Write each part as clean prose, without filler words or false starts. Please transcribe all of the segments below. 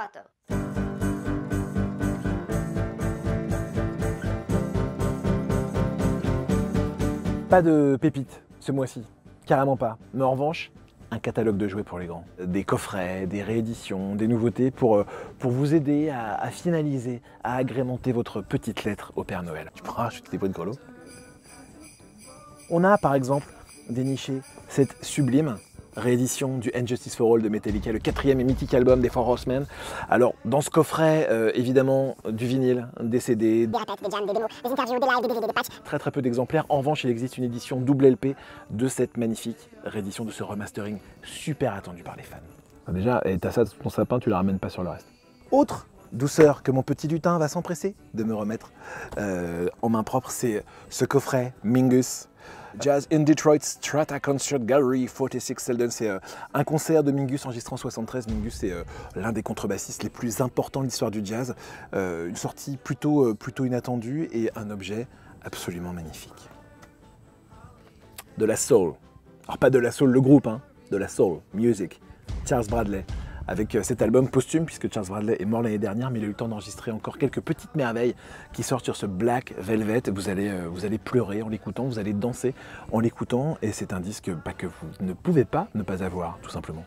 foto. Pas de pépites ce mois-ci, carrément pas. Mais en revanche, un catalogue de jouets pour les grands. Des coffrets, des rééditions, des nouveautés pour vous aider à finaliser, à agrémenter votre petite lettre au Père Noël. Tu pourras rajouter des pots de grelot. On a par exemple déniché cette sublime réédition du And Justice for All de Metallica, le 4e et mythique album des Four Horsemen. Alors dans ce coffret, évidemment, du vinyle, des CD, des répètes, des jams, des démos, des interviews, des lives, des DVD, des patchs. très peu d'exemplaires. En revanche, il existe une édition double LP de cette magnifique réédition, de ce remastering super attendu par les fans. Déjà, t'as ça sur ton sapin, tu la ramènes pas sur le reste. Autre douceur que mon petit lutin va s'empresser de me remettre en main propre, c'est ce coffret Mingus. Jazz in Detroit Strata Concert Gallery 46 Selden. C'est un concert de Mingus enregistré en 73. Mingus, c'est l'un des contrebassistes les plus importants de l'histoire du jazz. Une sortie plutôt inattendue et un objet absolument magnifique. De la soul. Alors pas de la soul le groupe, hein, de la soul music. Charles Bradley. Avec cet album posthume, puisque Charles Bradley est mort l'année dernière, mais il a eu le temps d'enregistrer encore quelques petites merveilles qui sortent sur ce Black Velvet. Vous allez pleurer en l'écoutant, vous allez danser en l'écoutant, et c'est un disque que vous ne pouvez pas ne pas avoir, tout simplement.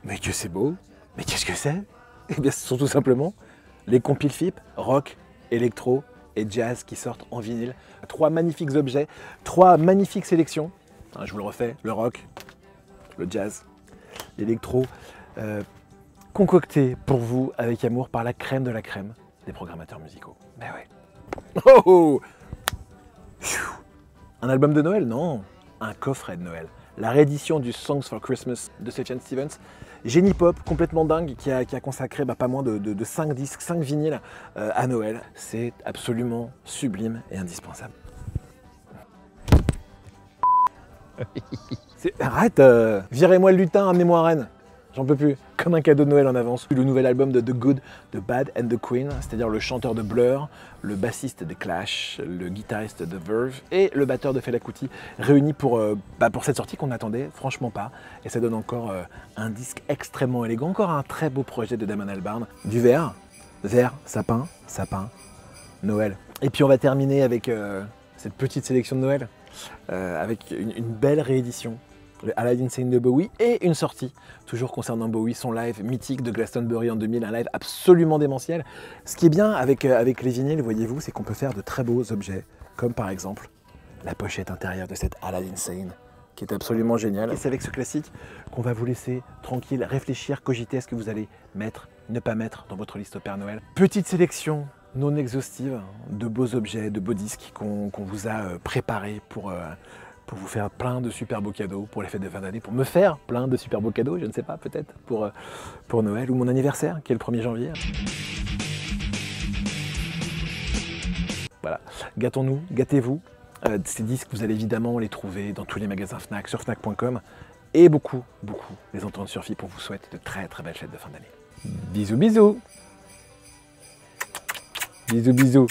Mais que c'est beau. Mais qu'est-ce que c'est? Eh bien, ce sont tout simplement les compiles FIP, rock, électro et jazz qui sortent en vinyle. 3 magnifiques objets, 3 magnifiques sélections. Je vous le refais, le rock, le jazz, l'électro, concocté pour vous avec amour par la crème de la crème des programmateurs musicaux. Mais ouais. Oh, un album de Noël? Non, un coffret de Noël. La réédition du Songs for Christmas de Sufjan Stevens. Génie pop complètement dingue qui a consacré pas moins de 5 disques, 5 vinyles à Noël. C'est absolument sublime et indispensable. Arrête, virez-moi le lutin, amenez-moi à Rennes. J'en peux plus. Comme un cadeau de Noël en avance. Le nouvel album de The Good, The Bad and The Queen, c'est-à-dire le chanteur de Blur, le bassiste de Clash, le guitariste de Verve et le batteur de Fela Kuti, réunis pour cette sortie qu'on n'attendait franchement pas. Et ça donne encore un disque extrêmement élégant, encore un très beau projet de Damon Albarn. Du vert, sapin, Noël. Et puis on va terminer avec cette petite sélection de Noël, avec une belle réédition. Le Aladdin Sane de Bowie et une sortie, toujours concernant Bowie, son live mythique de Glastonbury en 2000, un live absolument démentiel. Ce qui est bien avec les vinyles, voyez-vous, c'est qu'on peut faire de très beaux objets, comme par exemple la pochette intérieure de cette Aladdin Sane, qui est absolument géniale. Et c'est avec ce classique qu'on va vous laisser tranquille, réfléchir, cogiter à ce que vous allez mettre, ne pas mettre dans votre liste au Père Noël. Petite sélection non exhaustive de beaux objets, de beaux disques qu'on vous a préparés pour vous faire plein de super beaux cadeaux pour les fêtes de fin d'année, pour me faire plein de super beaux cadeaux, je ne sais pas, peut-être pour Noël ou mon anniversaire, qui est le 1er janvier. Voilà, gâtons-nous, gâtez-vous. Ces disques, vous allez évidemment les trouver dans tous les magasins Fnac, sur Fnac.com, et beaucoup les entendre sur FIP. On vous souhaite de très belles fêtes de fin d'année. Bisous, bisous. Bisous, bisous.